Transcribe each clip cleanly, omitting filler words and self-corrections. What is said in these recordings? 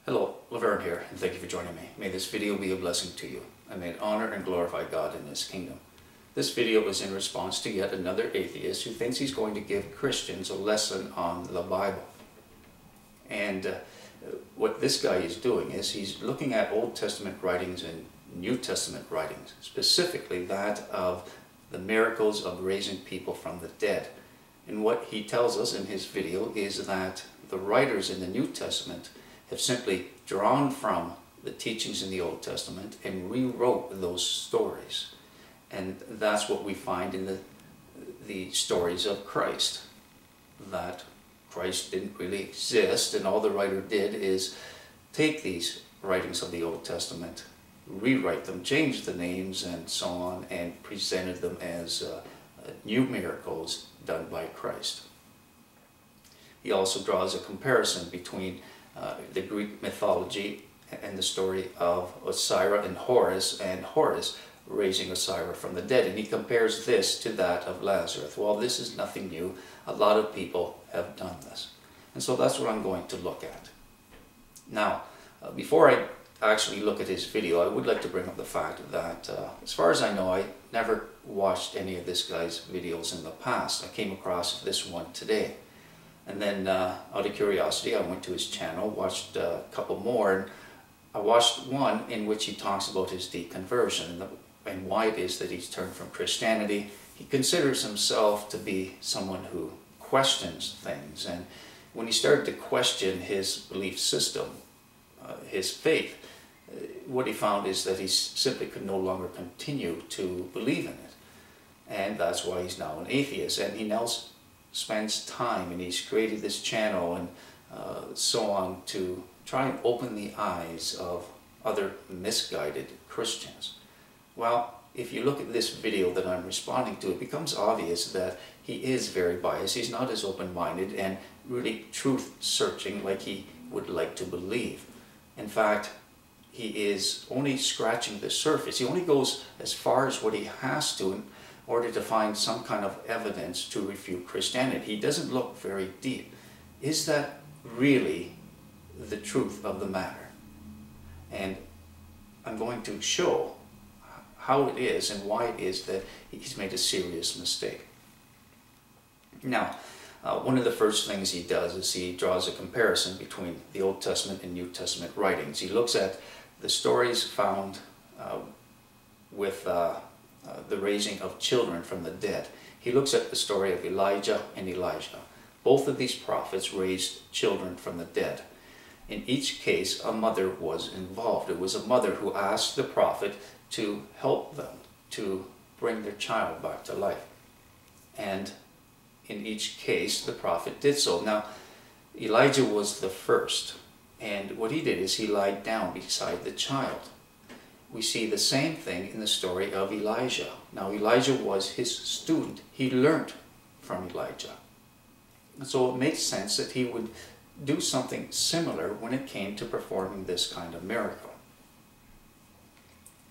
Hello, Laverne here, and thank you for joining me. May this video be a blessing to you, and may it honor and glorify God in this kingdom. This video is in response to yet another atheist who thinks he's going to give Christians a lesson on the Bible. And what this guy is doing is he's looking at Old Testament writings and New Testament writings, specifically that of the miracles of raising people from the dead. And what he tells us in his video is that the writers in the New Testament have simply drawn from the teachings in the Old Testament and rewrote those stories. And that's what we find in the stories of Christ, that Christ didn't really exist, and all the writer did is take these writings of the Old Testament, rewrite them, change the names and so on, and presented them as new miracles done by Christ. He also draws a comparison between the Greek mythology and the story of Osiris and Horus raising Osiris from the dead, and he compares this to that of Nazareth. Well, this is nothing new. A lot of people have done this, and so that's what I'm going to look at. Now, before I actually look at his video, I would like to bring up the fact that as far as I know, I never watched any of this guy's videos in the past. I came across this one today. And then, out of curiosity, I went to his channel, watched a couple more, and I watched one in which he talks about his deconversion and why it is that he's turned from Christianity. He considers himself to be someone who questions things, and when he started to question his belief system, his faith, what he found is that he simply could no longer continue to believe in it, and that's why he's now an atheist. And he now spends time, and he's created this channel and so on to try and open the eyes of other misguided Christians. Well, if you look at this video that I'm responding to, it becomes obvious that he is very biased. He's not as open-minded and really truth-searching like he would like to believe. In fact, he is only scratching the surface. He only goes as far as what he has to in order to find some kind of evidence to refute Christianity. He doesn't look very deep. Is that really the truth of the matter? And I'm going to show how it is and why it is that he's made a serious mistake. Now, one of the first things he does is he draws a comparison between the Old Testament and New Testament writings. He looks at the stories found with the raising of children from the dead. He looks at the story of Elijah and Elijah. Both of these prophets raised children from the dead. In each case, a mother was involved. It was a mother who asked the prophet to help them to bring their child back to life. And in each case, the prophet did so. Now, Elijah was the first, and what he did is he lied down beside the child. We see the same thing in the story of Elijah. Now, Elijah was his student. He learned from Elijah. And so it makes sense that he would do something similar when it came to performing this kind of miracle.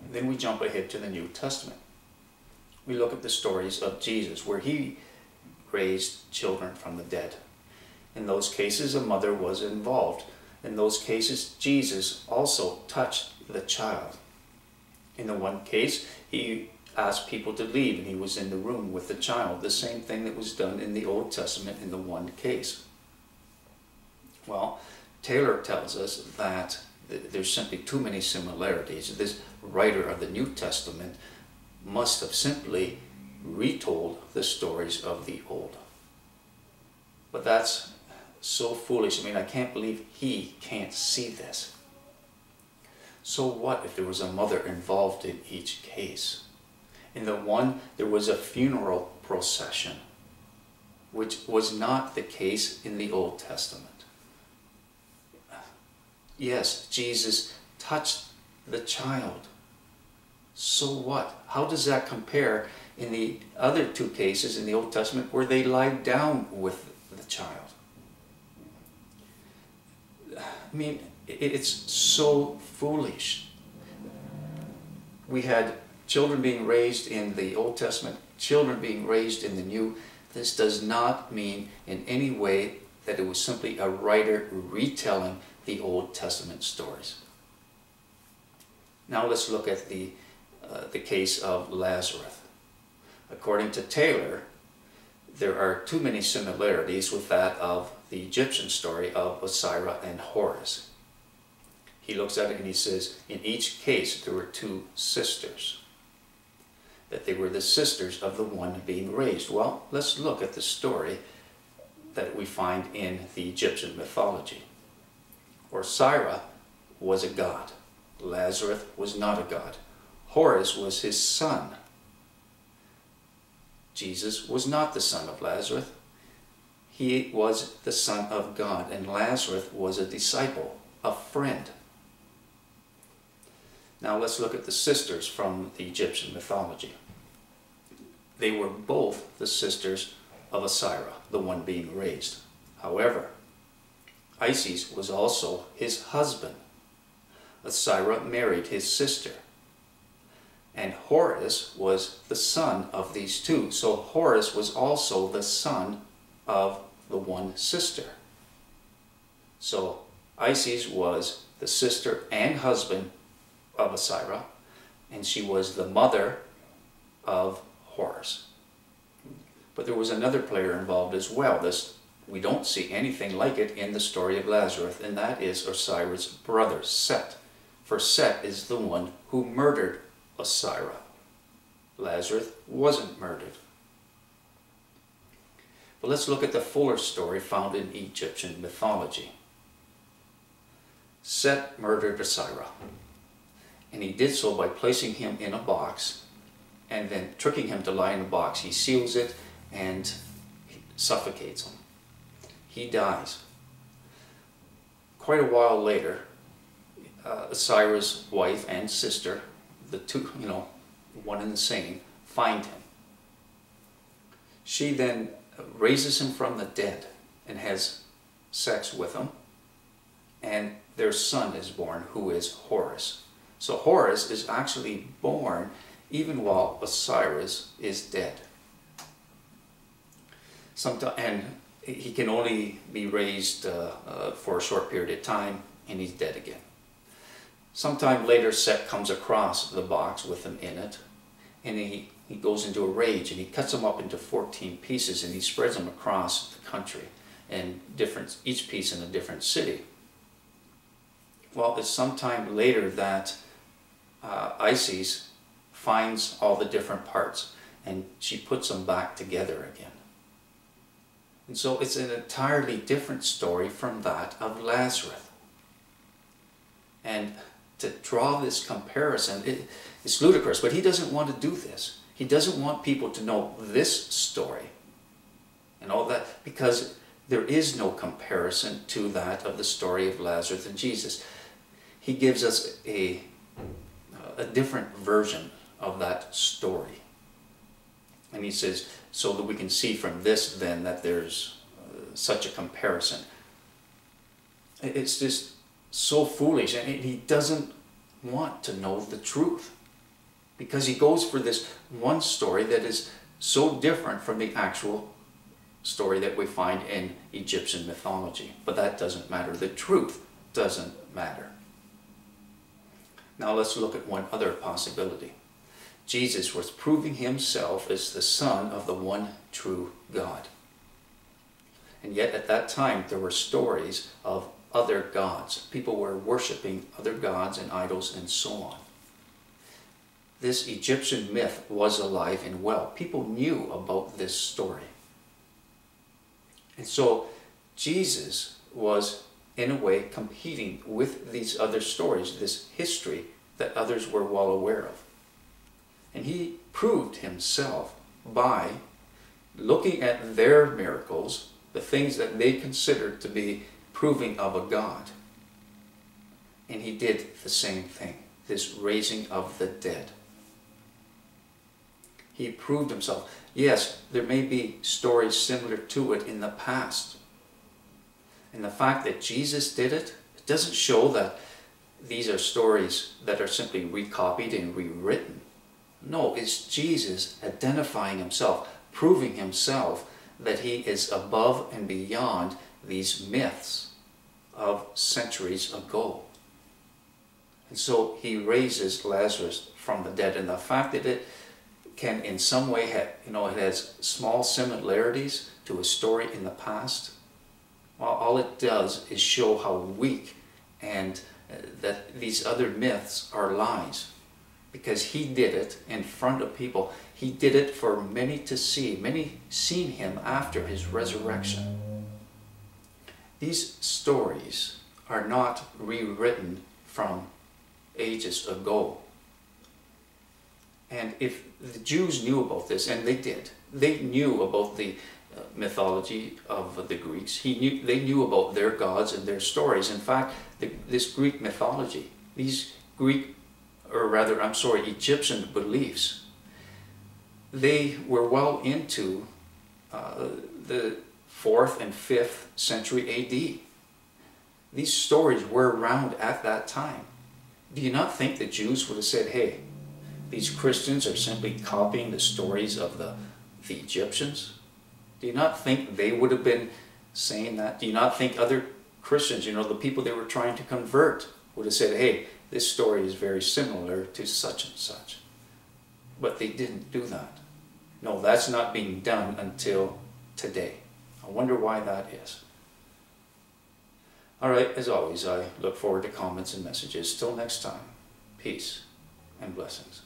And then we jump ahead to the New Testament. We look at the stories of Jesus, where he raised children from the dead. In those cases, a mother was involved. In those cases, Jesus also touched the child. In the one case, he asked people to leave, and he was in the room with the child. The same thing that was done in the Old Testament in the one case. Well, Taylor tells us that there's simply too many similarities. This writer of the New Testament must have simply retold the stories of the Old. But that's so foolish. I mean, I can't believe he can't see this. So what if there was a mother involved in each case? In the one, there was a funeral procession, which was not the case in the Old Testament. Yes, Jesus touched the child. So what? How does that compare in the other two cases in the Old Testament where they lied down with the child? I mean, it's so foolish. We had children being raised in the Old Testament, children being raised in the New. This does not mean in any way that it was simply a writer retelling the Old Testament stories. Now let's look at the case of Nazareth. According to Taylor, there are too many similarities with that of the Egyptian story of Osiris and Horus. He looks at it and he says, in each case there were two sisters, that they were the sisters of the one being raised. Well, let's look at the story that we find in the Egyptian mythology. Osiris was a god. Nazareth was not a god. Horus was his son. Jesus was not the son of Nazareth. He was the son of God, and Nazareth was a disciple, a friend. Now let's look at the sisters from the Egyptian mythology. They were both the sisters of Osiris, the one being raised. However, Isis was also his husband. Osiris married his sister. And Horus was the son of these two. So Horus was also the son of the one sister. So Isis was the sister and husband of Osiris, and she was the mother of Horus. But there was another player involved as well. We don't see anything like it in the story of Nazareth, and that is Osiris' brother, Set. For Set is the one who murdered Osiris. Nazareth wasn't murdered. But let's look at the fuller story found in Egyptian mythology. Set murdered Osiris, and he did so by placing him in a box and then tricking him to lie in a box. He seals it and suffocates him. He dies. Quite a while later, Osiris' wife and sister, the two, one and the same, find him. She then raises him from the dead and has sex with him, and their son is born, who is Horus. So Horus is actually born even while Osiris is dead. And he can only be raised for a short period of time, and he's dead again. Sometime later, Set comes across the box with him in it, and he goes into a rage, and he cuts them up into 14 pieces, and he spreads them across the country, and each piece in a different city. Well, it's sometime later that Isis finds all the different parts, and she puts them back together again. And so it's an entirely different story from that of Nazareth. And to draw this comparison, it's ludicrous, but he doesn't want to do this. He doesn't want people to know this story and all that, because there is no comparison to that of the story of Lazarus and Jesus. He gives us a different version of that story. And he says, so that we can see from this then that there's such a comparison. It's just so foolish, and he doesn't want to know the truth, because he goes for this one story that is so different from the actual story that we find in Egyptian mythology. But that doesn't matter. The truth doesn't matter. Now let's look at one other possibility. Jesus was proving himself as the Son of the one true God. And yet at that time there were stories of other gods. People were worshiping other gods and idols and so on. This Egyptian myth was alive and well. People knew about this story. And so Jesus was, in a way, competing with these other stories, this history that others were well aware of. And he proved himself by looking at their miracles, the things that they considered to be proving of a God. And he did the same thing, this raising of the dead. He proved himself. Yes, there may be stories similar to it in the past. And the fact that Jesus did it, it doesn't show that these are stories that are simply recopied and rewritten. No, it's Jesus identifying himself, proving himself that he is above and beyond these myths of centuries ago. And so he raises Lazarus from the dead. And the fact that it can in some way have, it has small similarities to a story in the past, well, all it does is show how weak and that these other myths are lies. Because he did it in front of people. He did it for many to see. Many seen him after his resurrection. These stories are not rewritten from ages ago. And if the Jews knew about this, and they did, they knew about the mythology of the Greeks. They knew about their gods and their stories. In fact, this Greek mythology, these Egyptian beliefs, they were well into the 4th and 5th century AD. These stories were around at that time. Do you not think the Jews would have said, hey, these Christians are simply copying the stories of the Egyptians? Do you not think they would have been saying that? Do you not think other Christians, the people they were trying to convert, would have said, hey, this story is very similar to such and such? But they didn't do that. No, that's not being done until today. I wonder why that is. All right, as always, I look forward to comments and messages. Till next time, peace and blessings.